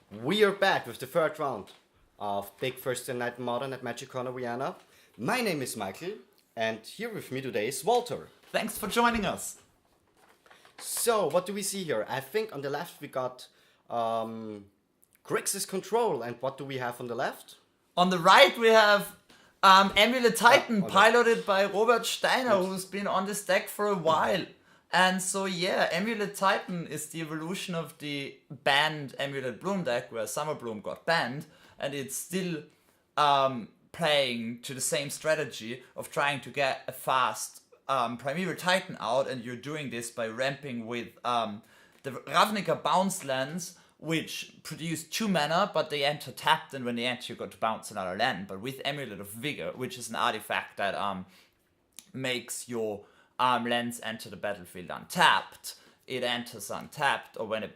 We are back with the third round of Big Thursday Night Modern at Magic Corner Vienna. My name is Michael, and here with me today is Walter. Thanks for joining us. So, what do we see here? I think on the left we got Grixis Control, and what do we have on the left? On the right we have Amulet Titan, piloted by Robert Steiner, who's been on this deck for a while. And so yeah, Amulet Titan is the evolution of the banned Amulet Bloom deck, where Summer Bloom got banned, and it's still playing to the same strategy of trying to get a fast Primeval Titan out, and you're doing this by ramping with the Ravnica bounce lands, which produce 2 mana, but they enter tapped, and when they enter you got to bounce another land. But with Amulet of Vigor, which is an artifact that makes your lands enter the battlefield untapped, it enters untapped, or when a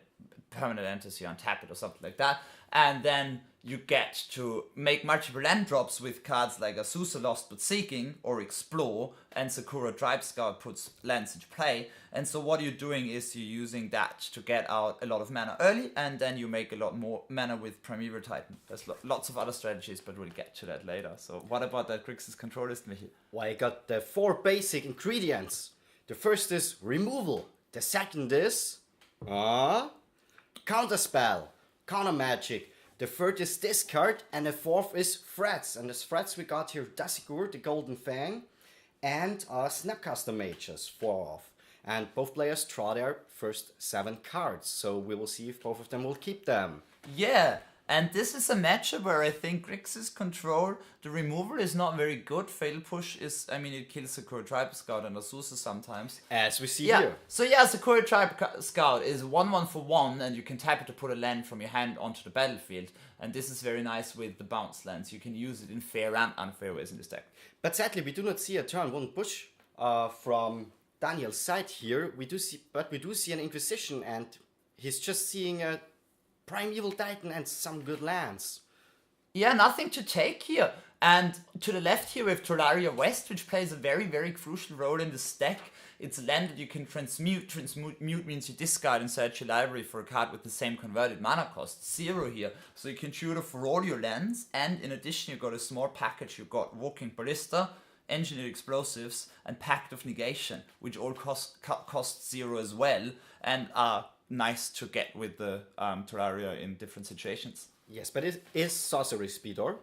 permanent enters you untap it or something like that, and then you get to make multiple land drops with cards like Azusa Lost But Seeking or Explore, and Sakura Tribe Scout puts lands into play. And so what you're doing is you're using that to get out a lot of mana early, and then you make a lot more mana with Primeval Titan. There's lots of other strategies, but we'll get to that later. So what about that Grixis Control list, Michi? Well, I got the 4 basic ingredients. The first is removal. The second is counterspell, counter magic. The third is discard, and the fourth is threats. And as threats we got here Dasigur, the Golden Fang, and Snapcaster Mages, 4 off. And both players draw their first 7 cards, so we will see if both of them will keep them. Yeah, and this is a matchup where I think Grixis Control, the removal is not very good. Fatal Push is, I mean, it kills Sakura Tribe Scout and Azusa sometimes. As we see here. So yeah, Sakura Tribe Scout is 1/1 for 1, and you can tap it to put a land from your hand onto the battlefield. And this is very nice with the bounce lands. You can use it in fair and unfair ways in this deck. But sadly, we do not see a turn 1 push from Daniel's side here. We do see an Inquisition, and he's just seeing a Primeval Titan and some good lands. Yeah, nothing to take here. And to the left here we have Tolaria West, which plays a very, very crucial role in this deck. It's a land that you can transmute. Transmute means you discard inside your library for a card with the same converted mana cost, 0 here. So you can tutor for all your lands, and in addition you got a small package. You got Walking Ballista, Engineered Explosives, and Pact of Negation, which all cost 0 as well, and are nice to get with the Terraria in different situations. Yes, but it is Sorcery Speed, or?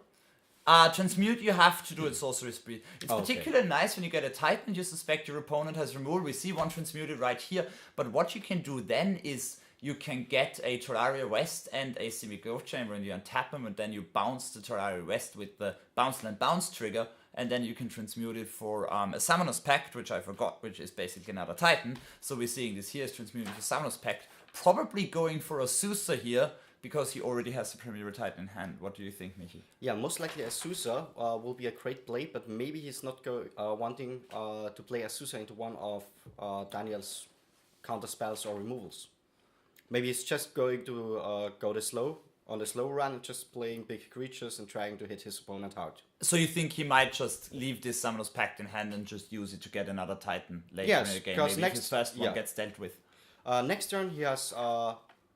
Transmute, you have to do it Sorcery Speed. It's particularly nice when you get a Titan and you suspect your opponent has removal. We see one transmuted right here, but what you can do then is you can get a Terraria West and a Semi-Growth Chamber, and you untap them, and then you bounce the Terraria West with the Bounce Land Bounce trigger, and then you can transmute it for a Summoner's Pact, which I forgot, which is basically another Titan. So we're seeing this here is transmuted to Summoner's Pact, probably going for Azusa here, because he already has the Primeval Titan in hand. What do you think, Michi? Yeah, most likely Azusa will be a great play, but maybe he's not wanting to play Azusa into one of Daniel's counter spells or removals. Maybe he's just going to go on the slow run, just playing big creatures and trying to hit his opponent hard. So you think he might just leave this Summoner's Pact in hand and just use it to get another Titan later in the game? Maybe if his first one gets dealt with. Next turn he has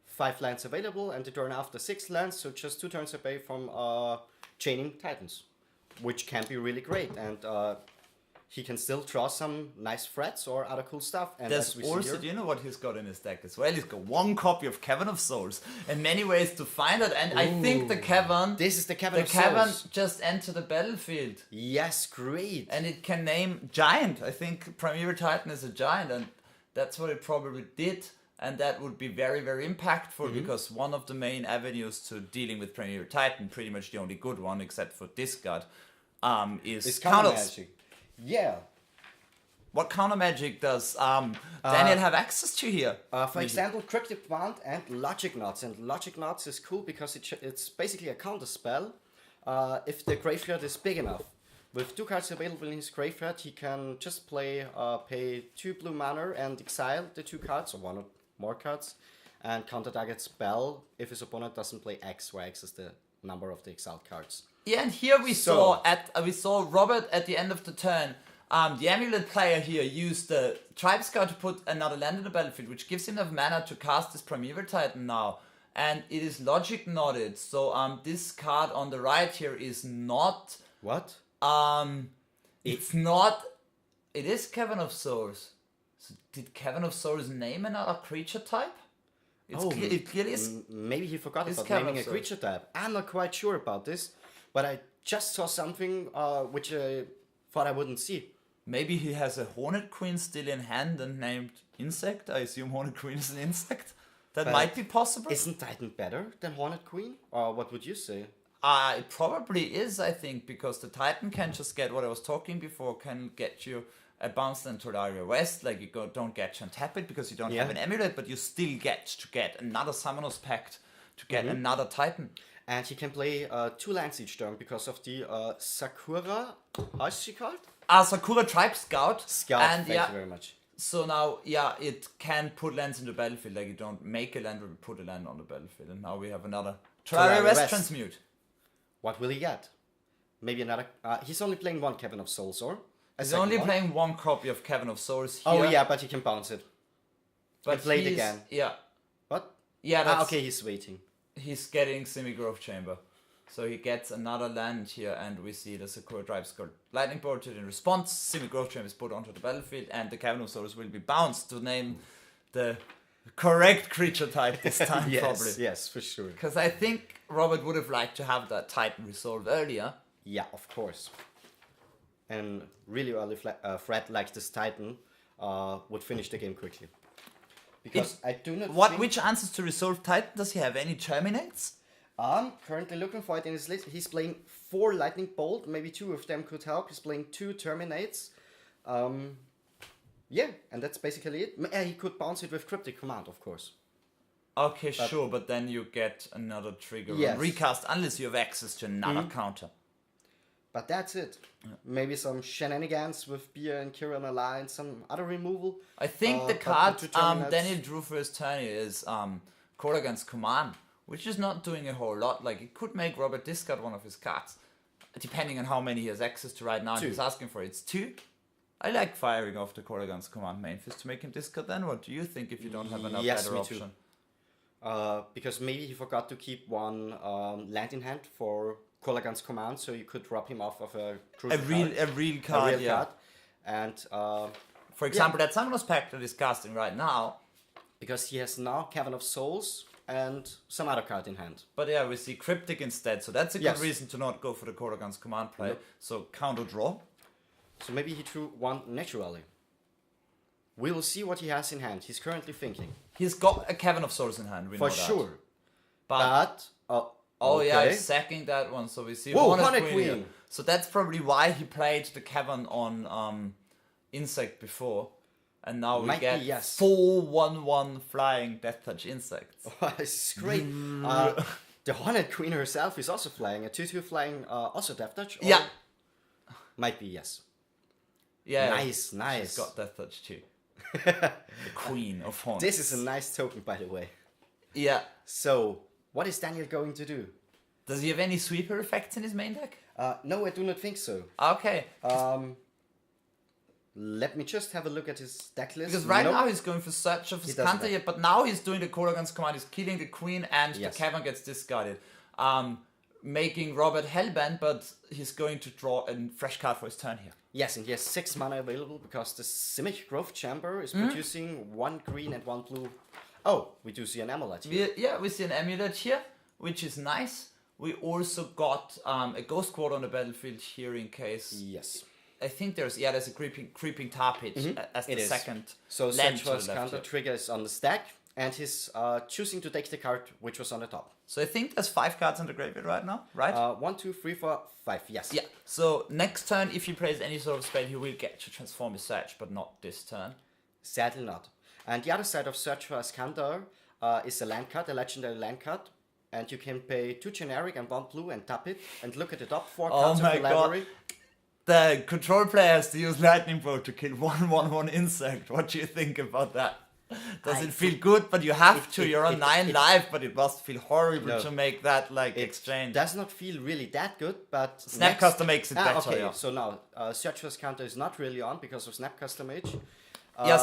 5 lands available, and the turn after 6 lands, so just 2 turns away from chaining Titans, which can be really great, and he can still draw some nice threats or other cool stuff. And there's also, do you know what he's got in his deck as well? He's got 1 copy of Cavern of Souls, and many ways to find it, and I think the Cavern... This is the Cavern of Souls. The Cavern just entered the battlefield. Yes, great. And it can name Giant. I think Primeval Titan is a Giant, and that's what it probably did. And that would be very, very impactful, because one of the main avenues to dealing with Primeval Titan, pretty much the only good one except for discard, is counter magic. Yeah. What counter magic does Daniel have access to here? For example, Cryptic Plant and Logic Knots. And Logic Knots is cool because it's basically a counter spell if the graveyard is big enough. With 2 cards available in his graveyard, he can just pay 2 blue mana and exile the 2 cards, or 1 or more cards, and counter target spell if his opponent doesn't play X, where X is the number of the exiled cards. Yeah, and here we saw Robert at the end of the turn. The Amulet player here used the Tribe Scout to put another land in the battlefield, which gives him enough mana to cast this Primeval Titan now. and it is logic knotted. So this card on the right here is not What? it's not. It is Cavern of Souls. So did Cavern of Souls name another creature type? It clearly is. Maybe he forgot It's about Cavern naming a of Souls. creature type. I'm not quite sure about this, but I just saw something which I thought I wouldn't see. Maybe he has a Hornet Queen still in hand and named Insect. I assume Hornet Queen is an insect. That But might be possible. Isn't Titan better than Hornet Queen? Or what would you say? It probably is, I think, because the Titan can just get what I was talking before, can get you a bounce into Tolaria West, like don't get you untap it because you don't have an amulet, but you still get to get another Summoner's Pact to get another Titan. And he can play 2 lands each turn because of the Sakura. How is she called? Sakura Tribe Scout. Thank you very much. So now, it can put lands in the battlefield, like you don't make a land, but put a land on the battlefield. And now we have another Tolaria West Transmute. What will he get? Maybe another... he's only playing 1 Cavern of Souls, or? He's only playing 1 copy of Cavern of Souls here. Oh yeah, but he can bounce it. But play it again. Yeah. What? Yeah, that's... okay, he's waiting. He's getting Semi-Growth Chamber. So he gets another land here, and we see the Sakura Tribe Scout Lightning bolted in response. Semi-Growth Chamber is put onto the battlefield, and the Cavern of Souls will be bounced to name the correct creature type this time, probably. Yes, for sure. Because I think Robert would have liked to have that Titan resolved earlier. Yeah, of course. And really early threat like this Titan would finish the game quickly. Because I do not think... Which answers to resolve Titan? Does he have any Terminates? I'm currently looking for it in his list. He's playing 4 Lightning Bolt. Maybe 2 of them could help. He's playing 2 Terminates. Yeah, and that's basically it. He could bounce it with Cryptic Command, of course. Okay, sure, but then you get another trigger. Yes. Recast unless you have access to another counter. But that's it. Yeah. Maybe some shenanigans with Bia and Kira and Alliance, some other removal. I think the card Daniel drew for his turn is Korrigan's Command, which is not doing a whole lot. Like, it could make Robert discard one of his cards, depending on how many he has access to right now. 2. And he's asking for it. It's 2. I like firing off the Korrigan's Command main fist to make him discard. Then what do you think if you don't have another better option? Too. Because maybe he forgot to keep 1 land in hand for Korrigan's Command, so you could drop him off of a real card. And for example, that Summoner's Pact that is casting right now, because he has now Cavern of Souls and some other card in hand. But yeah, we see Cryptic instead, so that's a good reason to not go for the Korrigan's Command play. So counter draw. So maybe he drew 1 naturally. We will see what he has in hand. He's currently thinking. He's got a Cavern of Souls in hand, we know that. For sure. But okay. Yeah, he's sacking that one, so we see Hornet Queen. Here. So that's probably why he played the Cavern on Insect before. And now we get 4/1/1 flying Death Touch insects. Oh, this is great. The Hornet Queen herself is also flying. A 2/2 flying also Death Touch? Yeah. Might be, yes. Yeah. Nice. She's got Death Touch too. The Queen of Hornets. This is a nice token, by the way. Yeah. So, what is Daniel going to do? Does he have any sweeper effects in his main deck? No, I do not think so. Okay. Let me just have a look at his deck list. Because now he's going for Search of his counter yet, but now he's doing the Korrigan's Command, he's killing the Queen and the Cavern gets discarded. Making Robert hellbent, but he's going to draw a fresh card for his turn here. Yes, and he has 6 mana available because the Simic Growth Chamber is producing 1 green and 1 blue. Oh, we do see an Amulet here. We see an Amulet here, which is nice. We also got a Ghost Quad on the battlefield here in case. Yes. I think there's a creeping tar pit as the second. So land Search counter trigger is on the stack, and he's choosing to take the card which was on the top. So I think there's 5 cards in the graveyard right now, right? 1, 2, 3, 4, 5. Yes. Yeah. So next turn, if he plays any sort of spell, he will get to transform his Search, but not this turn. Sadly not. And the other side of Search for Ascanter is a land card, a legendary land card. And you can pay 2 generic and 1 blue and tap it and look at the top 4 cards of the library. The control player has to use Lightning Bolt to kill 1/1/1 insect. What do you think about that? Does it feel good? But you have to. You're on 9 life, but it must feel horrible to make that exchange. It does not feel really that good, but Snapcaster makes it better. Okay, so now Search for Ascanter is not really on because of Snapcaster Mage.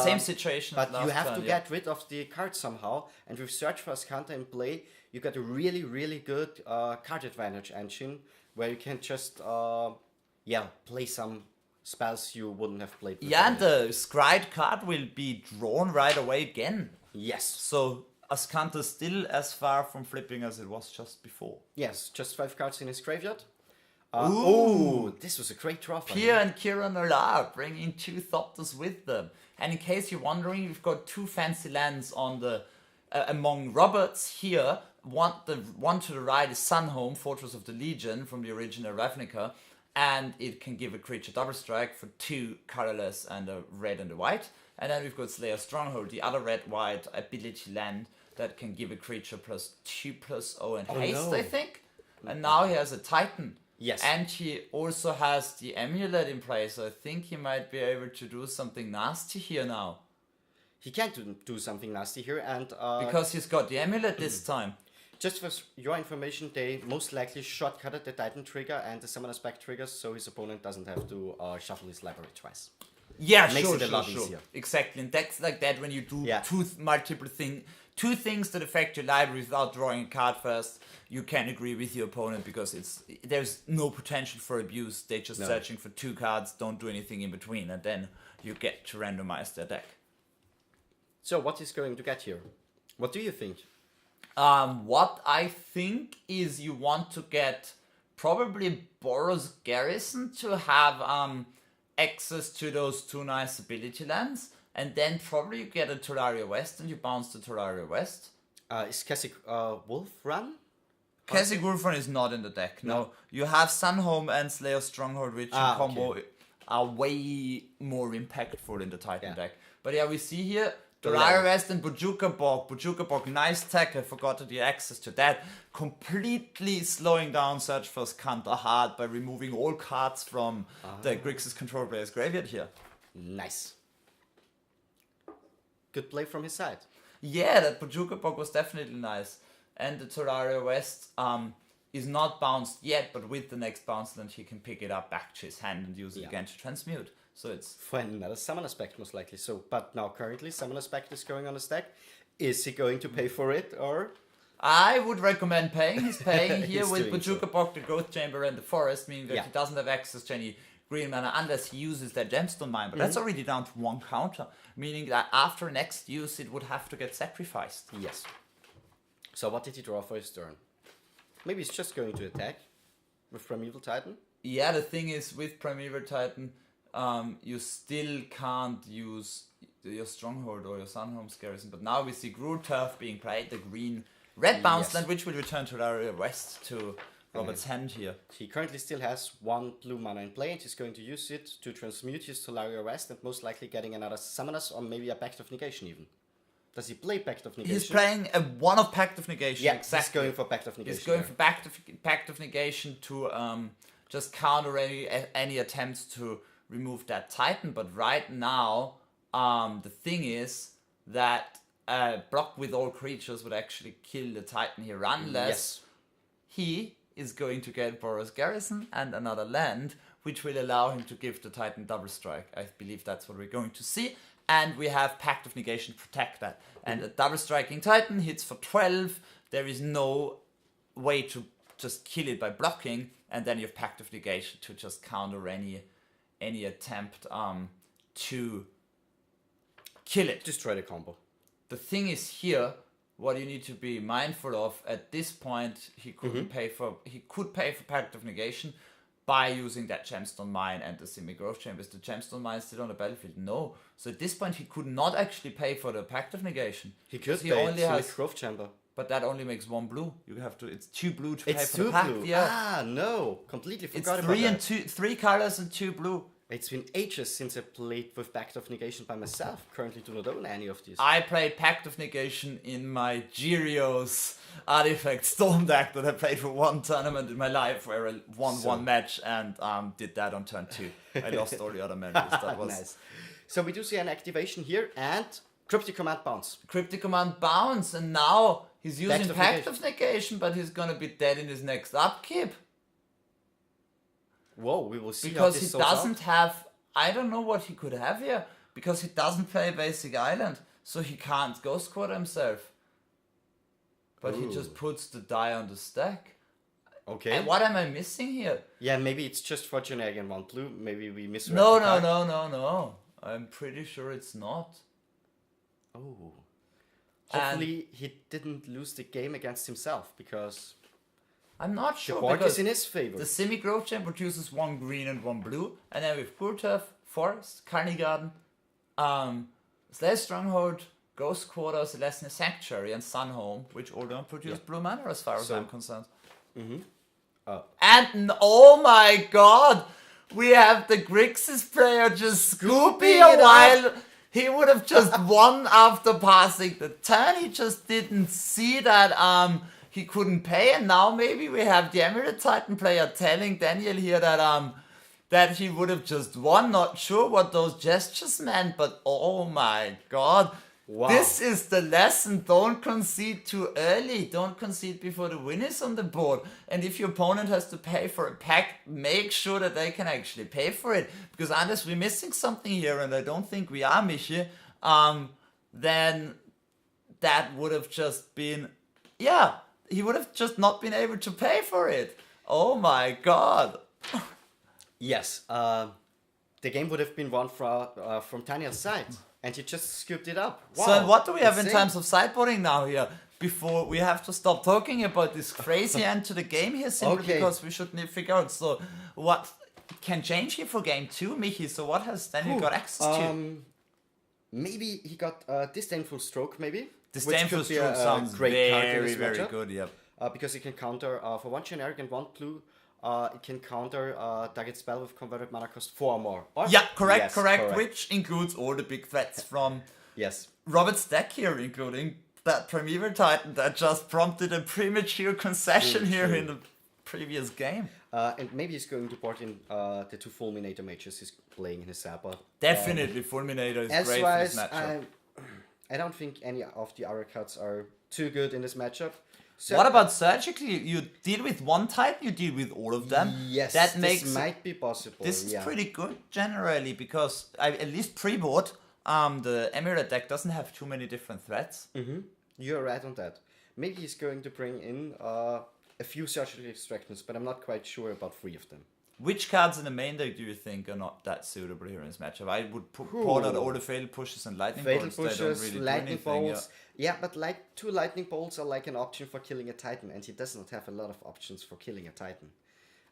Same situation. But you have to get rid of the card somehow, and with Search for Ascanter in play, you got a really, really good card advantage engine where you can just, play some spells you wouldn't have played before. Yeah, and the scryed card will be drawn right away again. Yes. So Ascanta's still as far from flipping as it was just before. Yes, just 5 cards in his graveyard. Ooh. This was a great draw for Pierre him. and Kieran are bringing 2 Thopters with them. And in case you're wondering, we've got 2 fancy lands on the among Roberts here. One to the right is Sunhome, Fortress of the Legion from the original Ravnica. And it can give a creature double strike for 2 colorless and a red and a white. And then we've got Slayer Stronghold, the other red-white ability land that can give a creature +2/+0 and haste, no. I think. And now he has a Titan. Yes. And he also has the Amulet in play, so I think he might be able to do something nasty here now. He can't do something nasty here, and Because he's got the Amulet this time. just for your information, they most likely shortcutted the Titan trigger and the Summoner's Back triggers, so his opponent doesn't have to shuffle his library twice. Yeah, Makes sure, it a sure, lot sure. easier. Exactly, and decks like that, when you do Yeah. two things that affect your library without drawing a card first, you can agree with your opponent because there's no potential for abuse. They're just searching for 2 cards, don't do anything in between, and then you get to randomize their deck. So what is going to get here? What do you think? What I think is you want to get probably Boros Garrison to have access to those 2 nice ability lands, and then probably you get a Terraria West and you bounce the Terraria West. Is Keswick Wolf Run? Keswick Wolfrun is not in the deck. No, you have Sunhome and Slayer Stronghold, which in combo are way more impactful in the Titan deck. But yeah, we see here Terraria West and Bojuka Bog. Bojuka Bog, nice tech. I forgot to get access to that. Completely slowing down Search for Ascanta hard by removing all cards from the Grixis control player's graveyard here. Nice. Good play from his side. Yeah, that Bojuka Bog was definitely nice. And the Terraria West is not bounced yet, but with the next bounce land he can pick it up back to his hand and use it again to transmute. So it's for another Summoner's Pact most likely. So, but now currently Summoner's Pact is going on his deck. Is he going to pay for it, or? I would recommend paying. He's paying here He's with doing so. Bojuka Bog, the Growth Chamber, and the Forest, meaning that he doesn't have access to any green mana unless he uses that Gemstone Mine. But that's already down to 1 counter, meaning that after next use it would have to get sacrificed. Yes. So what did he draw for his turn? Maybe he's just going to attack with Primeval Titan? Yeah, the thing is, with Primeval Titan, you still can't use your Stronghold or your Sunhome's Garrison. But now we see Gruul Turf being played, the red bounce land, which will return to Terraria West to Robert's hand here. He currently still has 1 blue mana in play, and he's going to use it to transmute his Terraria West and most likely getting another Summoners or maybe a Pact of Negation even. Does he play Pact of Negation? He's playing one of Pact of Negation. Yeah, exactly. he's going for Pact of Negation. He's going for Pact of Negation to just counter any attempts to remove that Titan. But right now, the thing is that block with all creatures would actually kill the Titan here unless he is going to get Boros Garrison and another land, which will allow him to give the Titan double strike. I believe that's what we're going to see. And we have Pact of Negation to protect that. And a double striking Titan hits for 12. There is no way to just kill it by blocking. And then you have Pact of Negation to just counter any attempt to kill it. Destroy the combo. The thing is here, what you need to be mindful of at this point, he could pay for Pact of Negation by using that Gemstone Mine and the Semi-Growth Chamber. Is the Gemstone Mine still on the battlefield? No. So at this point he could not actually pay for the Pact of Negation. He could he pay only has Growth Chamber. But that only makes 1 blue. You have to. It's 2 blue to pay It's for 2 the pact. blue. Yeah. Ah, no. Completely It's forgot about 3 and that. 3 colors and 2 blue. It's been ages since I played with Pact of Negation by myself. Currently do not own any of these. I played Pact of Negation in my Gyrios Artifact Storm deck that I played for 1 tournament in my life where I won 1 match and did that on turn 2. I lost all the other members. That was Nice. So we do see an activation here and Cryptic Command Bounce. Cryptic Command Bounce, and now he's using of Pact Negation. of Negation, but he's gonna be dead in his next upkeep. Whoa, we will see how Because this he sorts out. doesn't have, I don't know what he could have here, because he doesn't play Basic Island, so he can't Ghost Quarter himself. but he just puts the die on the stack. Okay. And what am I missing here? Yeah, maybe it's just for generic and 1 blue. Maybe we misread No, the card. no. I'm pretty sure it's not. Oh. Hopefully he didn't lose the game against himself, because I'm not the sure board because is in his favor. the semi-growth gem produces 1 green and 1 blue, and then with Kurturf, Forest, Carney Garden, Slash Stronghold, Ghost Quarter, Celestia Sanctuary, and Sunhome, which all don't produce blue mana as far as I'm concerned. And oh my god, we have the Grixis player just scooping it a while. He would have just won after passing the turn. He just didn't see that he couldn't pay, and now maybe we have the Amulet Titan player telling Daniel here that he would have just won. Not sure what those gestures meant, but oh my god. Wow. This is the lesson. Don't concede too early. Don't concede before the win is on the board. And if your opponent has to pay for a pack, make sure that they can actually pay for it. Because unless we're missing something here, and I don't think we are, Michi, then that would have just been... Yeah, he would have just not been able to pay for it. Oh my god. Yes, the game would have been won from Daniel's side, and he just scooped it up. Wow, So what do we have in insane. terms of sideboarding now here? Before we have to stop talking about this crazy end to the game here, simply Okay. because we shouldn't figure out. So what can change here for game 2, Michi? So what has Daniel got access to? Maybe he got Disdainful Stroke, maybe? Disdainful Which could be Stroke sounds card in very, this very matchup. good, yep. Because it can counter, for 1 generic and 1 blue, it can counter target spell with converted mana cost 4 or more. Or? Yeah, correct, Yes, correct. Which includes all the big threats from Yes. Robert's deck here, including that Primeval Titan that just prompted a premature concession here true. in the previous game. And maybe he's going to port in the 2 Fulminator mages he's playing in his sideboard. Definitely, Fulminator is As great for this wise, matchup. I don't think any of the other cards are too good in this matchup. So What about surgically? You deal with one Titan, you deal with all of them. Yes, that this makes might be possible. this is yeah. pretty good generally because at least pre-board, the Amulet deck doesn't have too many different threats. You're right on that. Maybe he's going to bring in a few surgical extractions, but I'm not quite sure about 3 of them. Which cards in the main deck do you think are not that suitable here in this matchup? I would point out all the Fatal Pushes and Lightning Fatal Bolts. They don't Pushes, really do Lightning anything, Bolts. Yeah, but like 2 Lightning Bolts are like an option for killing a Titan, and he does not have a lot of options for killing a Titan.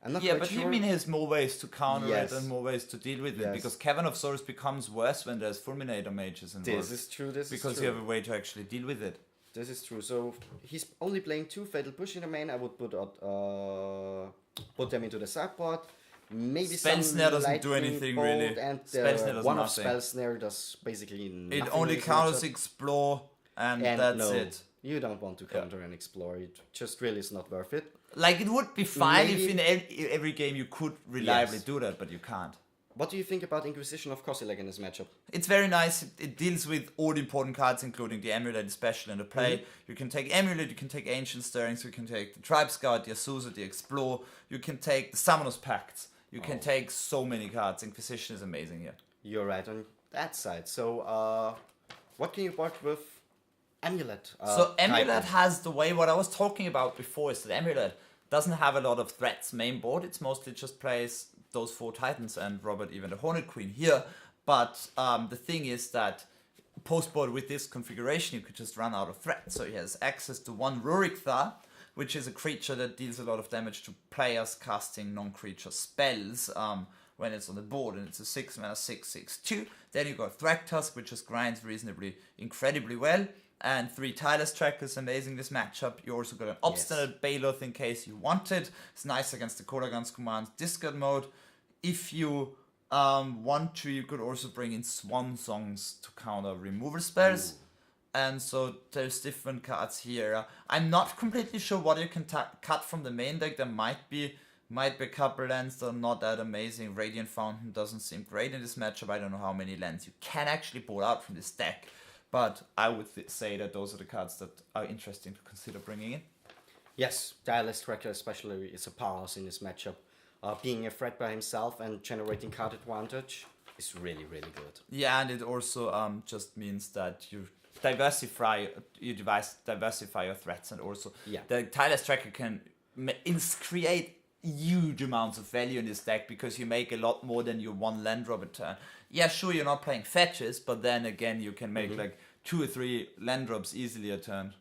I'm not Yeah, quite but sure. you mean has more ways to counter Yes. it and more ways to deal with it, Yes. because Cavern of Souls becomes worse when there's Fulminator mages involved. This is true, this because is true. you have a way to actually deal with it. This is true. So he's only playing 2 Fatal Push in the main. I would put them into the sideboard. Maybe Spell some Snare doesn't Lightning do anything, Bolt, really. And Spell Snare does one nothing. of Spell Snare does basically nothing. It in only this counters matchup. Explore, and And that's no, it. You don't want to counter and explore. It just really is not worth it. Like, it would be fine if Maybe- in every game you could reliably Yes. do that, but you can't. What do you think about Inquisition of Kozilek in this matchup? It's very nice. It deals with all the important cards, including the Amulet special in the play. You can take Amulet, you can take Ancient Stirrings, you can take the Tribe Scout, the Azusa, the Explore. You can take the Summoner's Pacts. You can take so many cards. Inquisition is amazing here. You're right on that side. So, what can you board with Amulet? So Amulet Titan? has the way, what I was talking about before is that Amulet doesn't have a lot of threats main board. It's mostly just plays those 4 Titans and Robert even the Hornet Queen here. But the thing is that post board with this configuration you could just run out of threats. So he has access to 1 Rurik Thar, which is a creature that deals a lot of damage to players casting non-creature spells when it's on the board, and it's a 6 mana 6/6/2. Then you got Thragtusk, which just grinds incredibly well, and 3 Tireless Trackers, amazing this matchup. You also got an Obstinate Baloth in case you want it. It's nice against the Kodagun's commands discard mode. If you want to, you could also bring in Swan Songs to counter removal spells. And so there's different cards here. I'm not completely sure what you can cut from the main deck. There might be a couple lands that are not that amazing. Radiant Fountain doesn't seem great in this matchup. I don't know how many lands you can actually pull out from this deck. But I would say that those are the cards that are interesting to consider bringing in. Yes, Tireless Tracker especially is a powerhouse in this matchup. Being a threat by himself and generating card advantage is really, really good. Yeah, and it also just means that you diversify your threats, and also Yeah. the tireless tracker can create huge amounts of value in this deck because you make a lot more than your one land drop a turn. Yeah, sure, you're not playing fetches, but then again you can make like 2 or 3 land drops easily a turn.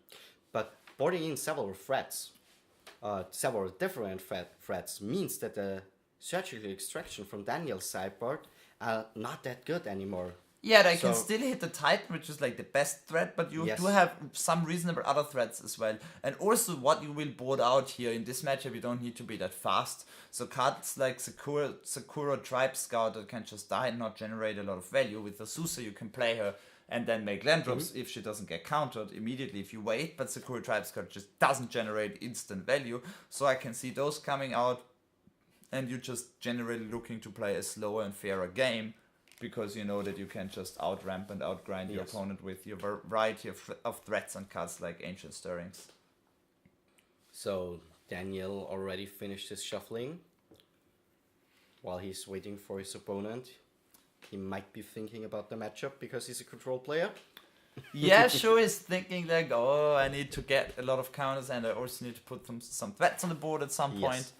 But boarding in several threats, several different threats, means that the surgical extraction from Daniel's sideboard are not that good anymore. Yeah, they can still hit the Titan, which is like the best threat, but you do have some reasonable other threats as well. And also what you will board out here in this matchup, you don't need to be that fast. So cards like Sakura Tribe Scout that can just die and not generate a lot of value. With Azusa you can play her and then make land drops if she doesn't get countered immediately if you wait, but Sakura Tribe Scout just doesn't generate instant value. So I can see those coming out, and you're just generally looking to play a slower and fairer game, because you know that you can just outramp and outgrind your opponent with your variety of threats and cards like Ancient Stirrings. So Daniel already finished his shuffling. While he's waiting for his opponent, he might be thinking about the matchup because he's a control player. Yeah, sure, he's thinking like, oh, I need to get a lot of counters and I also need to put some threats on the board at some point.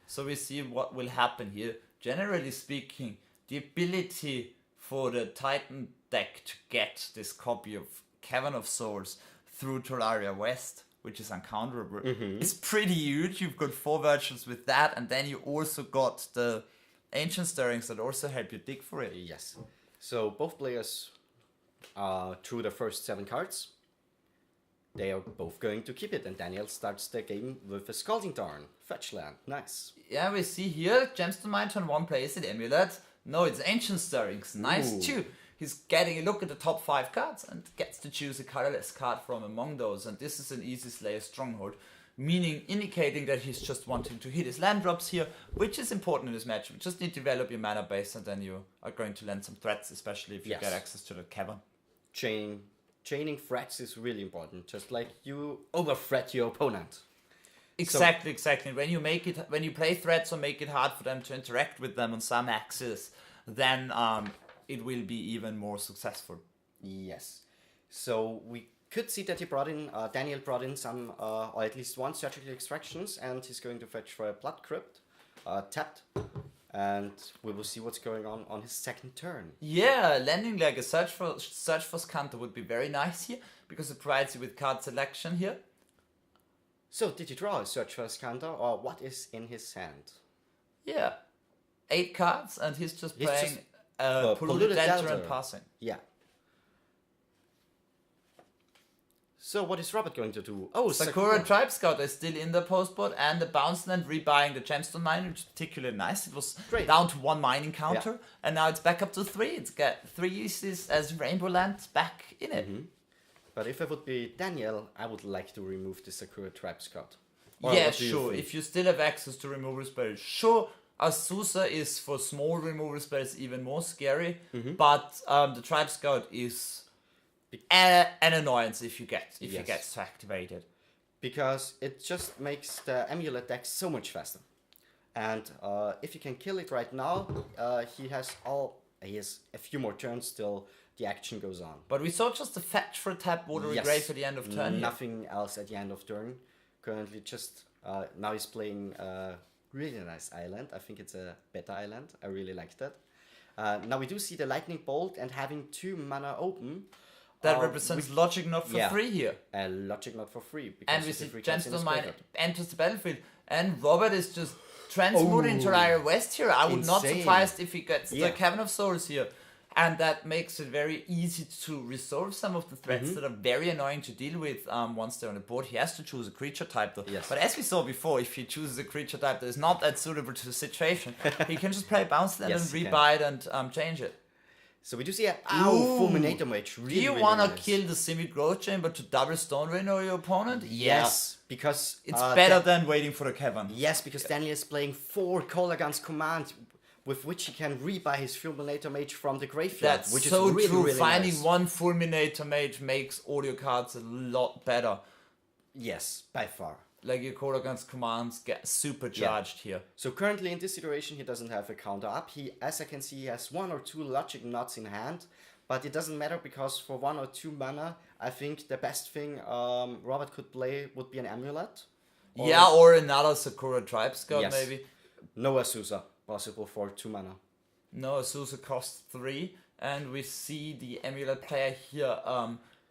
So we see what will happen here. Generally speaking, the ability for the Titan deck to get this copy of Cavern of Souls through Terraria West, which is uncounterable, is pretty huge. You've got 4 virtuals with that, and then you also got the Ancient Stirrings that also help you dig for it. Yes. So both players drew the first 7 cards. They are both going to keep it, and Daniel starts the game with a Scalding Tarn. Fetch land. Nice. Yeah, we see here, Gemstone Mine turn 1 plays it, Amulet. No, it's Ancient Stirrings. Nice too. He's getting a look at the top 5 cards and gets to choose a colorless card from among those. And this is an easy Slayer Stronghold, meaning indicating that he's just wanting to hit his land drops here, which is important in this match. You just need to develop your mana base, and then you are going to land some threats, especially if you get access to the cavern. Chaining threats is really important, just like you over-threat your opponent. Exactly. When you play threats or make it hard for them to interact with them on some axis, then it will be even more successful. Yes. So we could see that Daniel brought in some, or at least 1 surgical extractions, and he's going to fetch for a Blood Crypt, tapped, and we will see what's going on his second turn. Yeah, landing like a Search for Scanter would be very nice here, because it provides you with card selection here. So, did he draw a Search for Scanter, or what is in his hand? Yeah, 8 cards, and he's just playing Polluted Delta and passing. Yeah. So, what is Robert going to do? Oh, Sakura Tribe Scout is still in the postboard, and the Bounce Land rebuying the Gemstone Mine, which is particularly nice. It was down to 1 mining counter, and now it's back up to 3. It's got 3 uses as Rainbow Land back in it. But if I would be Daniel, I would like to remove the Sakura Tribe Scout. Yeah, sure. If you still have access to removal spells, sure. Azusa is for small removal spells even more scary, but the Tribe Scout is an annoyance if you get to activate it. Because it just makes the Amulet deck so much faster. And if you can kill it right now, he has a few more turns till the action goes on. But we saw just a fetch for a tap Watery Grave at the end of turn. Nothing else at the end of turn. Currently just, now he's playing a really nice island. I think it's a better island. I really like that. Now we do see the Lightning Bolt and having 2 mana open. That represents Logic Not for free here. Logic Not for free. And we see Gemstone Mine enters the battlefield. And Robert is just transmuting Terraria West here. I would not be surprised if he gets the Cavern of Souls here. And that makes it very easy to resolve some of the threats that are very annoying to deal with once they're on the board. He has to choose a creature type though. Yes. But as we saw before, if he chooses a creature type that is not that suitable to the situation, he can just play Bounce Land and rebuy it and change it. So we do see Fulminator Mage. Do you want to kill the Semi-Growth Chamber to double Stone Rain your opponent? Yes, because it's better than waiting for the Cavern. Yes, because Daniel is playing 4 Kolaghan's Command, with which he can rebuy his Fulminator Mage from the graveyard. That's which so is really, true. really Finding nice. 1 Fulminator Mage makes all your cards a lot better. Yes, by far. Like your Kolaghan's commands get supercharged here. So currently in this situation he doesn't have a counter up. As I can see, he has 1 or 2 Logic Knots in hand, but it doesn't matter because for 1 or 2 mana, I think the best thing Robert could play would be an Amulet. Or another Sakura Tribe Scout, Yes. maybe. No Azusa possible for 2 mana. No, Azusa costs 3, and we see the Amulet player here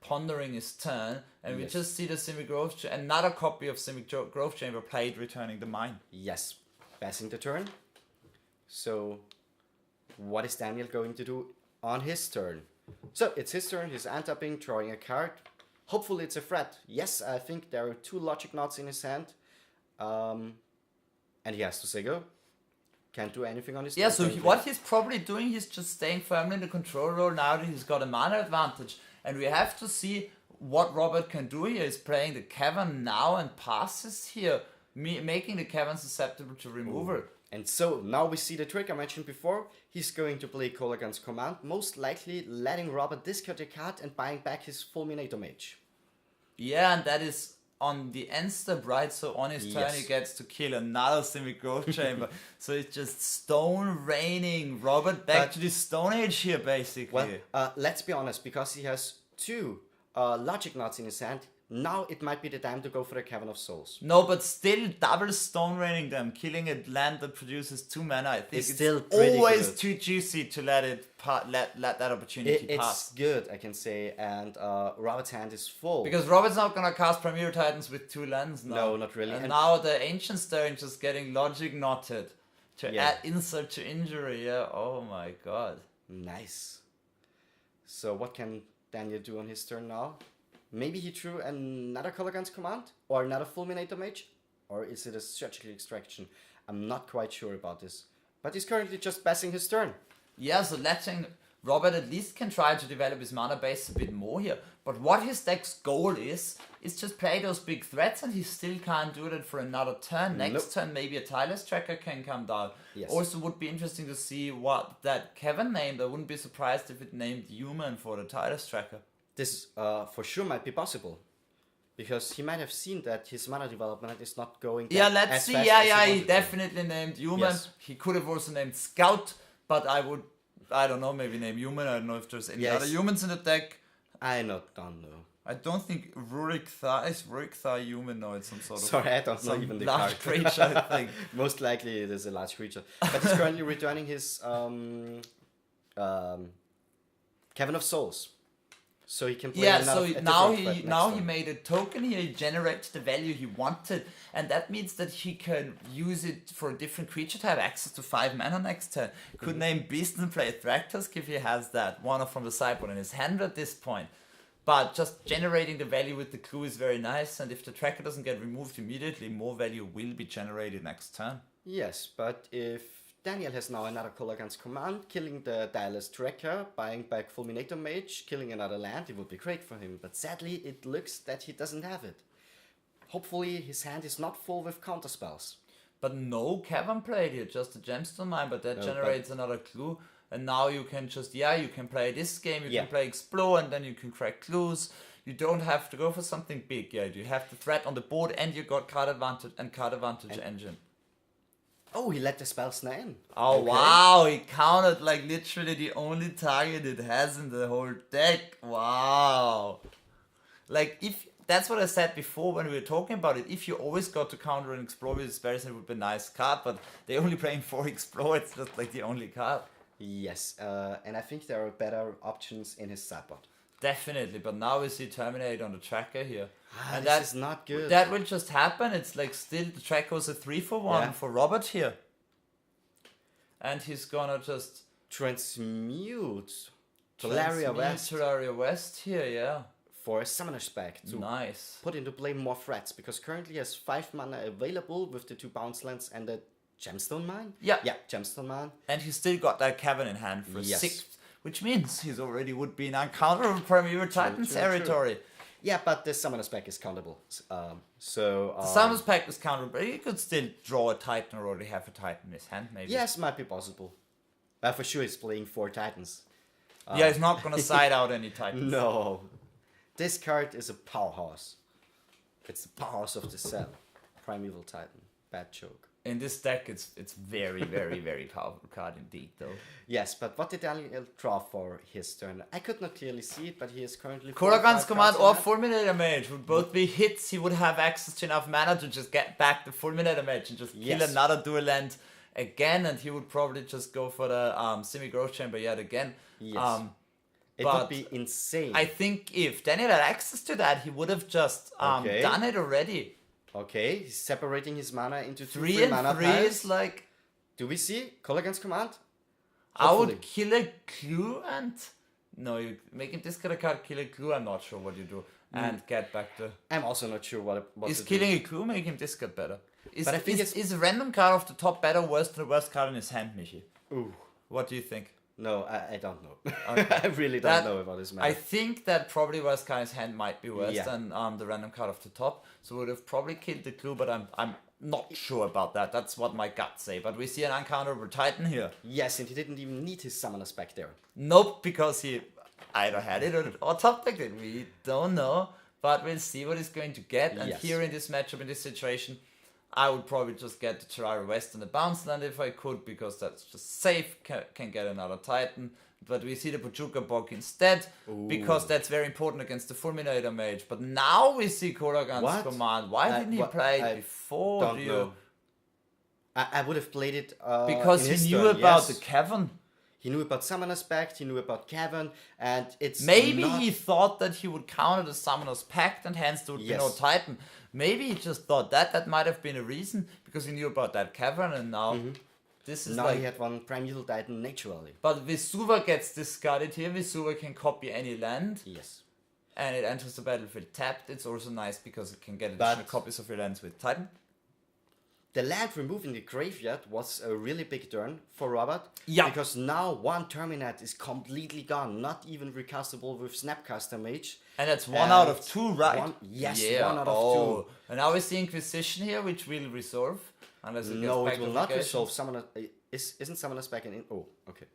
pondering his turn, and we just see the Simic Growth another copy of Simic Growth Chamber played, returning the mine. Yes, passing the turn. So, what is Daniel going to do on his turn? So, it's his turn, he's untapping, drawing a card. Hopefully it's a threat. Yes, I think there are 2 Logic Knots in his hand. And he has to say go. Can't do anything on his turn. Yeah, so what he's probably doing, he's just staying firmly in the control role now that he's got a mana advantage. And we have to see what Robert can do here. He's playing the Cavern now and passes here, making the Cavern susceptible to removal. And so, now we see the trick I mentioned before. He's going to play Kolaghan's Command, most likely letting Robert discard a card and buying back his Fulminator Mage. Yeah, and that is on the end step, right? So on his turn, Yes. he gets to kill another Simic Growth Chamber. So it's just stone raining Robert back to the Stone Age here, basically. Well, let's be honest, because he has 2 Logic Knots in his hand, now it might be the time to go for the Cavern of Souls. No, but still double stone raining them, killing a land that produces 2 mana. I think It's it's still pretty always good. too juicy to let that opportunity It's pass. good, I can say, and Robert's hand is full. Because Robert's not gonna cast Premier Titans with 2 lands now. No, not really. And And- now the Ancient Stone just getting Logic Knotted to Yeah. add insult to injury. Yeah. Oh my god. Nice. So what can Daniel do on his turn now? Maybe he drew another Kolaghan's Command? Or another Fulminator Mage? Or is it a Surgical Extraction? I'm not quite sure about this. But he's currently just passing his turn. Yeah, so letting Robert at least can try to develop his mana base a bit more here. But what his deck's goal is just play those big threats, and he still can't do that for another turn. Next Nope. turn, maybe a Tireless Tracker can come down. Yes. Also, would be interesting to see what that Kevin named. I wouldn't be surprised if it named Human for the Tireless Tracker. This for sure might be possible. Because he might have seen that his mana development is not going Yeah, that let's as see. fast Yeah, as yeah, he wanted to. definitely named Human. Yes. He could have also named Scout, but I don't know, maybe name Human. I don't know if there's any Yes. other humans in the deck. I don't know. I don't think Rurik Thar human. No, it's some sort of Sorry, I don't know some even the large card. creature, I think. Most likely it is a large creature. But he's currently returning his Cavern of Souls. So he can play Yeah, another, so a now different threat he next turn. made a token here. He generated the value he wanted, and that means that he can use it for a different creature to have access to 5 mana next turn. Could name Beast and play Thractusk if he has that one from the sideboard in his hand at this point. But just generating the value with the clue is very nice, and if the tracker doesn't get removed immediately, more value will be generated next turn. Yes, but if Daniel has now another Kolaghan's Command, killing the Tireless Tracker, buying back Fulminator Mage, killing another land, it would be great for him. But sadly, it looks that he doesn't have it. Hopefully, his hand is not full with counterspells. But no Cavern played here, just a Gemstone Mine, but that No, generates another clue. And now you can just, you can play this game, you Yeah. can play Explore, and then you can crack clues. You don't have to go for something big, you have the threat on the board, and you got card advantage and card advantage engine. Oh, he let the spell snare in. Oh Okay. wow, he counted like literally the only target it has in the whole deck. Wow. Like that's what I said before when we were talking about it. If you always got to counter and explore with Spells, it would be a nice card, but they only playing 4 explore, it's just like the only card. Yes, and I think there are better options in his sideboard. Definitely, but now we see Terminate on the tracker here. And this is not good. That will just happen. It's like still the tracker was a 3-for-1 Yeah. for Robert here. And he's gonna just Transmute Terraria West Terraria West here, yeah. for a Summoner's Spec to Nice. put into play more threats, because currently he has 5 mana available with the 2 bounce lands and the Gemstone Mine? Yeah. Yeah, Gemstone Mine. And he's still got that Cavern in hand for Yes. 6, which means he's already would be in uncounterable Premier Titan territory. Yeah, but the Summoner's Spec is countable. Summon's Pact is counterable, but he could still draw a Titan or already have a Titan in his hand, maybe. Yes, might be possible. For sure he's playing 4 Titans. Yeah, he's not gonna side out any Titans. No. This card is a powerhouse. It's the powerhouse of the cell. Primeval Titan. bad joke. In this deck, it's very, very, very powerful card indeed, though. Yes, but what did Daniel draw for his turn? I could not clearly see it, but he is currently... Kolaghan's Command cards or in hand. Fulminator Mage would both be hits. He would have access to enough mana to just get back the Fulminator Mage and just kill Yes. another dual land again, and he would probably just go for the Semi-Growth Chamber yet again. Yes. It but would be insane. I think if Daniel had access to that, he would have just Okay. done it already. Okay, he's separating his mana into 2 3 free and mana 3 piles. is like... Do we see Kolaghan's Command? I Hopefully. would kill a clue and... No, you make him discard a card, kill a clue, I'm not sure what you do. And get back the... I'm also not sure what Is to do. killing a clue make him discard better? But I think is a random card off the top better or worse than the worst card in his hand, Michi? Ooh, What do you think? no, I don't know. Okay. I really don't know about this I mana. think that probably worst card in his hand might be worse Yeah. than the random card off the top. So would have probably killed the clue, but I'm not sure about that. That's what my guts say. But we see an uncounterable Titan here. Yes, and he didn't even need his summoners back there. Nope, because he either had it or top decked it. We don't know, but we'll see what he's going to get. And Yes. here in this matchup, in this situation, I would probably just get the Terraria West and the Bounce Land if I could, because that's just safe, can get another Titan. But we see the Pachuca Bog instead, because that's very important against the Fulminator Mage. But now we see Kolaghan's What? Command. Why didn't he play I it before? Don't know. I would have played it Because in his he knew turn, about yes. the Cavern. He knew about Summoner's Pact, he knew about Cavern, and it's Maybe not... he thought that he would counter the Summoner's Pact and hence there would be no Yes. Titan. Maybe he just thought that might have been a reason because he knew about that Cavern and now this is Now like... he had one Primeval Titan naturally. But Vesuva gets discarded here. Vesuva can copy any land Yes. and it enters the battlefield tapped. It's also nice because it can get additional But- copies of your lands with Titan. The land removed in the graveyard was a really big turn for Robert. Yeah. Because now one Terminate is completely gone, not even recastable with Snapcaster Mage. And that's one And out of 2, right? one- yes, yeah. one out of 2. And now we see Inquisition here, which will resolve. Unless it gets No, back it to will not negation. resolve. Summoner isn't Summoner's back in. Oh, okay.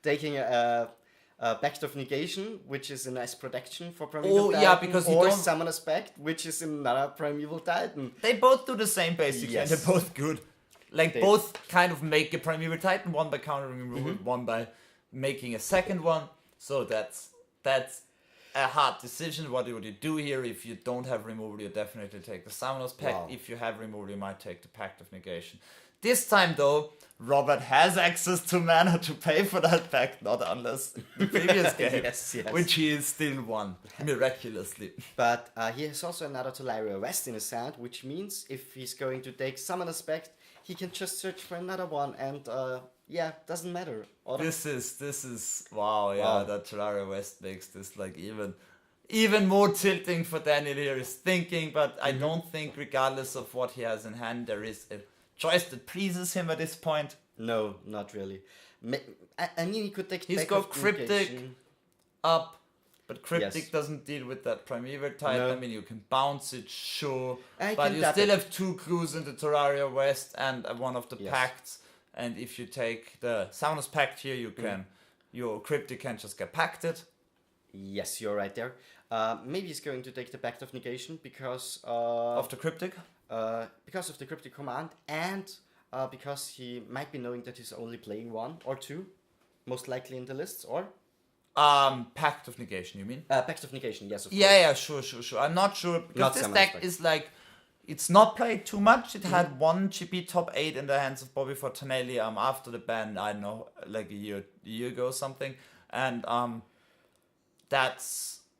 Taking a Pact of Negation, which is a nice protection for Primeval Oh, Titan. yeah, because you or don't- Summoner's Pact, which is another Primeval Titan. They both do the same basically, and Yes. they're both good. Like They- both kind of make a Primeval Titan, one by countering removal, one by making a second one. So that's a hard decision. What would you do here? If you don't have removal, you definitely take the Summoner's Pact. Wow. If you have removal, you might take the Pact of Negation. This time though, Robert has access to mana to pay for that pact, not unless the previous game, Yes, yes. which he still won miraculously. But he has also another Terraria West in his hand, which means if he's going to take Summoner's Pact, he can just search for another one, and yeah, doesn't matter. Or This is wow, yeah, Wow. that Terraria West makes this like even more tilting for Daniel here is thinking, but I don't think regardless of what he has in hand, there is a choice that pleases him at this point. No, not really. I mean, he could take. He's Pact got of Cryptic Negation. up, but Cryptic Yes. doesn't deal with that Primeval type. No. I mean, you can bounce it, sure, I but can you tap still it. have 2 clues in the Terraria West and one of the Yes. pacts. And if you take the Summoner's Pact here, you can your Cryptic can just get pacted. Yes, you're right there. Maybe he's going to take the Pact of Negation because Of the Cryptic? because of the Cryptic command, and because he might be knowing that he's only playing 1 or 2, most likely in the lists, or Pact of Negation, you mean? Pact of Negation. Yes, of Yeah, sure. I'm not sure because Not this Summoner's deck Pact. is like it's not played too much. It had one chippy top 8 in the hands of Bobby Fortunelli after the ban, I don't know, like a year ago or something. And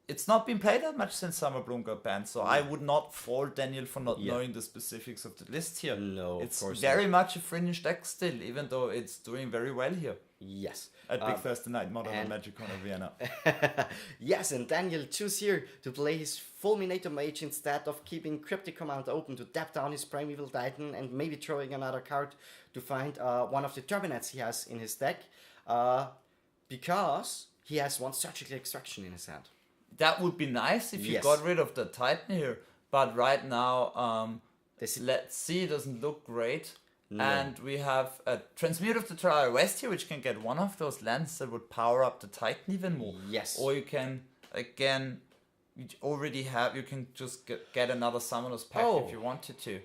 it's not been played that much since Summer Bloom got banned, so I would not fault Daniel for not Yeah. knowing the specifics of the list here. No, of it's course very much a fringe deck still, even though it's doing very well here Yes. at Big Thursday Night Modern and- Magic Corner Vienna. Yes, and Daniel choose here to play his Fulminator Mage instead of keeping Cryptic Command open to tap down his Primeval Titan and maybe throwing another card to find one of the Terminates he has in his deck, because he has one Surgical Extraction in his hand. That would be nice if you Yes. got rid of the Titan here. But right now, This let's see, doesn't look great. No. And we have a Transmute of the Terraria West here, which can get one of those lands that would power up the Titan even more. Yes. Or you can, again, you already have. You can just get another Summoner's Pact Oh. if you wanted to.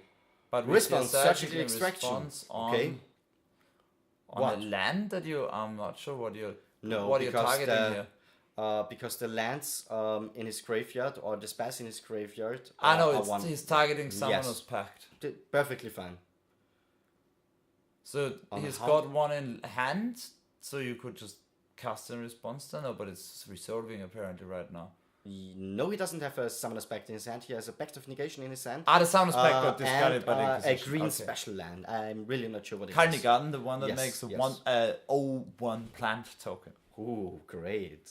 But with Response, your surgical extraction. response on, Okay. on What? a land that you, I'm not sure what you're No, what you're because targeting the here. because the lands in his graveyard or the spells in his graveyard. I know are he's targeting Summoner's Yes. Pact. Perfectly fine. So On he's how- got one in hand, so you could just cast in response then, no, but it's resolving apparently right now. No, he doesn't have a Summoner's Pact in his hand. He has a Pact of Negation in his hand. Ah, the Summoner's Pact got and discarded by the a Inquisition. green Okay. special land. I'm really not sure what it is. Kundegraber, the one that Yes, makes a yes. 1/01 plant token. Ooh, great.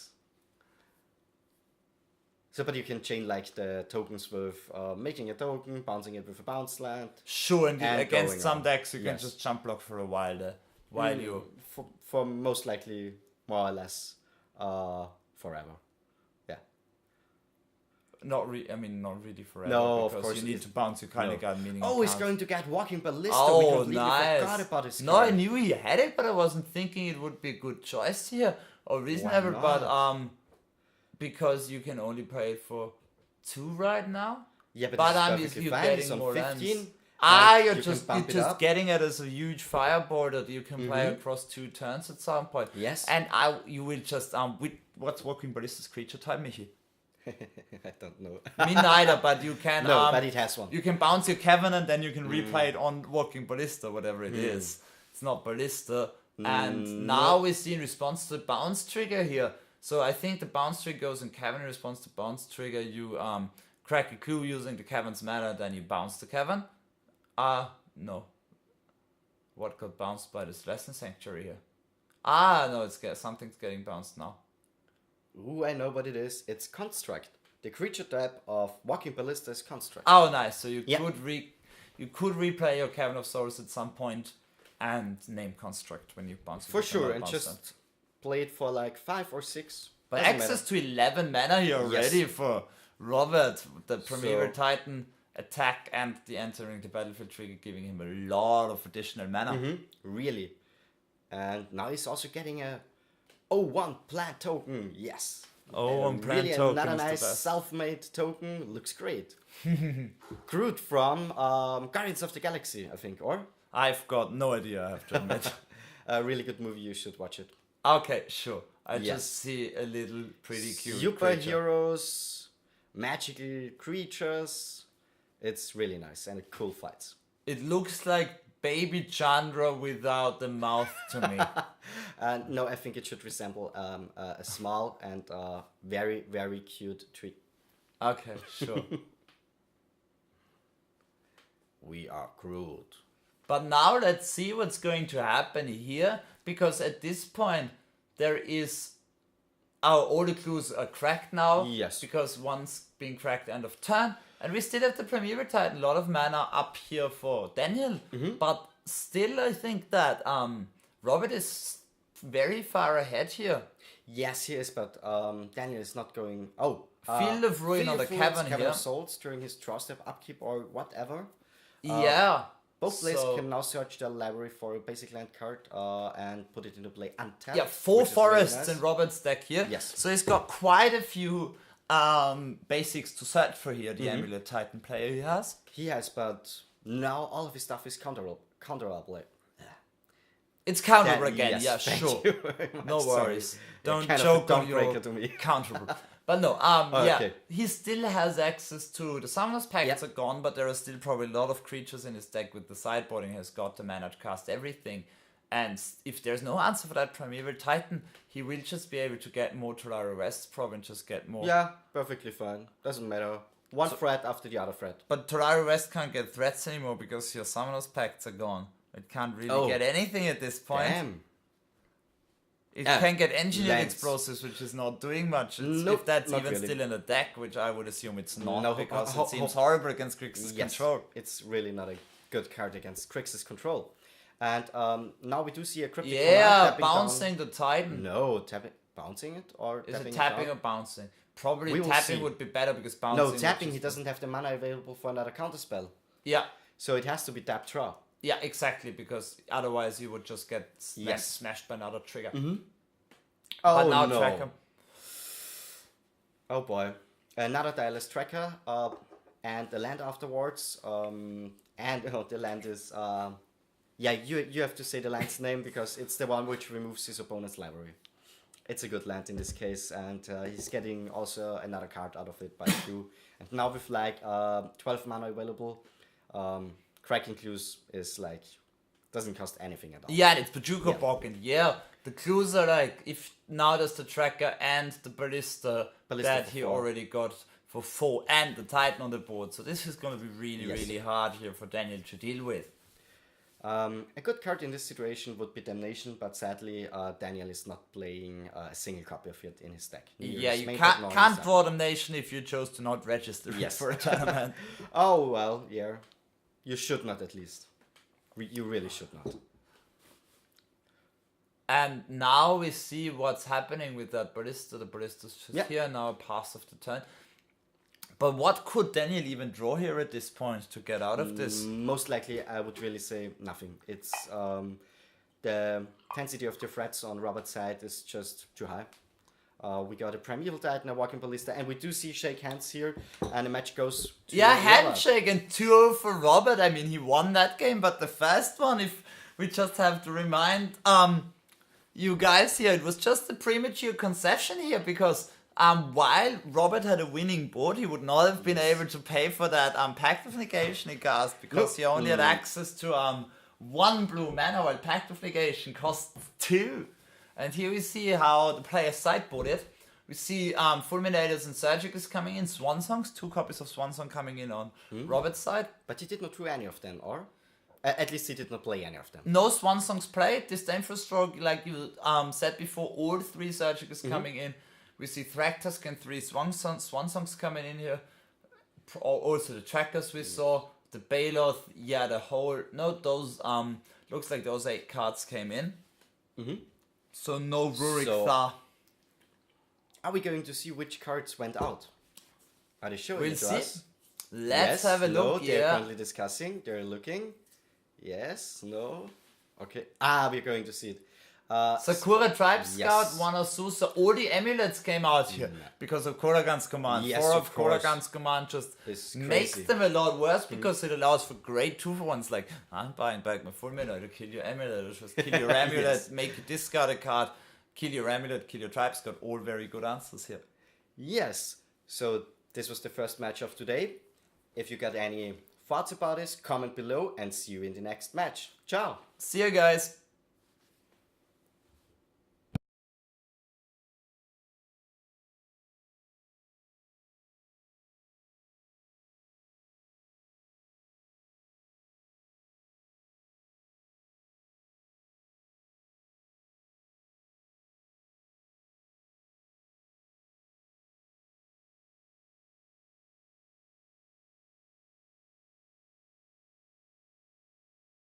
So, but you can chain like the tokens with making a token, bouncing it with a bounce land. Sure, and And against going some on. decks you can Yes. just jump block for a while there, while you... For most likely, more or less, forever. Yeah. Not really forever. No, of because course you need it- to bounce your Kundegraber, meaning... Oh, you he's can't- going to get Walking Ballista. Oh, we completely nice. forgot about his No, I card. knew he had it, but I wasn't thinking it would be a good choice here or reasonable. not? But because you can only play it for 2 right now. Yeah, but, But it's I'm perfectly used to fine. getting He's on more 15. lands. and You're you just can bump it just up. getting it as a huge fireboard that you can play across 2 turns at some point. Yes. And you will just with what's Walking Ballista's creature type, Michi? I don't know. Me neither, but you can No, but it has one. you can bounce your Cavern and then you can replay it on Walking Ballista, whatever it is. It's not Ballista. And now we see in response to the bounce trigger here. So I think the bounce trigger goes in Cavern. In response to bounce trigger, you crack a clue using the Cavern's mana, then you bounce the Cavern. No. What got bounced by this Lesson Sanctuary here? No, something's getting bounced now. Ooh, I know what it is. It's Construct. The creature type of Walking Ballista is Construct. Oh, nice. So you Yeah. could replay your Cavern of Souls at some point and name Construct when you bounce it For with sure, another and bounce just land. play it for like 5 or 6. But Doesn't access matter. to 11 mana here already Yes. for Robert, the Primeval So- Titan attack and the entering the battlefield trigger, giving him a lot of additional mana. Really. And now he's also getting a 0-1 plant token. Yes. One plant really token another is the nice best. self-made token. Looks great. Groot from Guardians of the Galaxy, I think, or I've got no idea, I have to admit. a really good movie. You should watch it. Okay, sure. I Yes. just see a little pretty cute creature. Superheroes, magical creatures. It's really nice and it cool fights. It looks like Baby Chandra without the mouth to me. No, I think it should resemble a small and very, very cute tree. Okay, sure. We are Groot. But now let's see what's going to happen here, because at this point there is all the clues are cracked now. Yes. Because one's being cracked end of turn, and we still have the Primeval Titan, a lot of mana up here for Daniel. But still, I think that Robert is very far ahead here. Yes, he is, but Daniel is not going. Oh, Field of Ruin on the Cavern Cavern here. of Souls during his draw step upkeep or whatever. Yeah. Both players So- can now search their library for a basic land card and put it into play untapped. Yeah, 4 which is really forests nice. in Robert's deck here. Yes. So he's got quite a few basics to search for here, the Amulet Titan player he has. He has, but now all of his stuff is counterable. It's counterable Then, again, yes, yeah, thank sure. you very much, No sorry. worries. You're Don't kind of a joke on dawnbreaker your to me. counterable. But no, Okay. yeah, he still has access to the Summoner's Pacts Yep. are gone, but there are still probably a lot of creatures in his deck with the sideboarding. He has got the mana to cast everything. And if there's no answer for that Primeval Titan, he will just be able to get more Tolaria West, probably just get more. Yeah, perfectly fine. Doesn't matter. One threat after the other threat. But Tolaria West can't get threats anymore because your Summoner's Pacts are gone. It can't really get anything at this point. Damn. It can get Engineered Lance. Explosives, which is not doing much. It's, Nope, if that's not even really. still in the deck, which I would assume it's not, No, because ho- it seems ho- horrible against Grixis Yes, control. it's really not a good card against Grixis control. And now we do see a cryptic Yeah, command tapping bouncing the Titan. down. No, tapping, bouncing it or Is tapping it tapping it or down? bouncing? Probably We will tapping see. would be better because bouncing. No, would tapping. just- He doesn't have the mana available for another counterspell, Yeah, so it has to be tap draw. yeah, exactly. Because otherwise you would just get Yes. smashed by another trigger. Oh But now no! track him. Oh boy! another Dialist Tracker, and the land afterwards. And the land is... yeah, you have to say the land's name because it's the one which removes his opponent's library. It's a good land in this case, and he's getting also another card out of it by 2. And now with like 12 mana available, Cracking Clues is like... doesn't cost anything at all. Yeah, it's Pachuca Bog, and the clues are like, if now there's the Tracker and the Ballista that he 4. already got for 4, and the Titan on the board. So this is going to be really hard here for Daniel to deal with. A good card in this situation would be Damnation, but sadly Daniel is not playing a single copy of it in his deck. Yeah, you can't draw Damnation if you chose to not register it for a tournament. Oh, well, yeah. You should not, at least. You really should not. And now we see what's happening with that Ballista. The Ballista's just here now, pass of the turn. But what could Daniel even draw here at this point to get out of this? Most likely, I would really say nothing. It's the intensity of the threats on Robert's side is just too high. We got a Primeval Titan, a Walking Ballista, and we do see Shake Hands here, and the match goes to handshake and 2-0 for Robert. I mean, he won that game, but the first one, if we just have to remind you guys here, it was just a premature concession here, because while Robert had a winning board, he would not have been able to pay for that Pact of Negation he cast, because he only had access to 1 blue mana, while Pact of Negation costs 2. And here we see how the player sideboard it. We see Fulminators and Surgicals coming in, Swan Songs, 2 copies of Swan Song coming in on Robert's side. But he did not do any of them, or? At least he did not play any of them. No Swan Songs played. Disdain for Stroke, like you said before, all 3 Surgicals coming in. We see Thragtusk and 3 Swan Songs coming in here. Also the Trackers we saw. The Baloth, the whole... No, those... looks like those 8 cards came in. So no Rurik Thar. Are we going to see which cards went out? Are they showing it to us? Let's have a look. They're currently discussing. They're looking. Yes, no. Okay. We're going to see it. Sakura Tribe Scout, one of Susa. All the amulets came out here because of Koragan's command. Yes, 4 of of course. Koragan's command just It's makes crazy. them a lot worse because it allows for great 2-for-1s like, I'm buying back my Fulminator to kill your amulet, or just kill your amulet, Yes. make you discard a card, kill your amulet, kill your Tribe Scout. All very good answers here. Yes. So this was the first match of today. If you got any thoughts about this, comment below, and see you in the next match. Ciao. See you guys.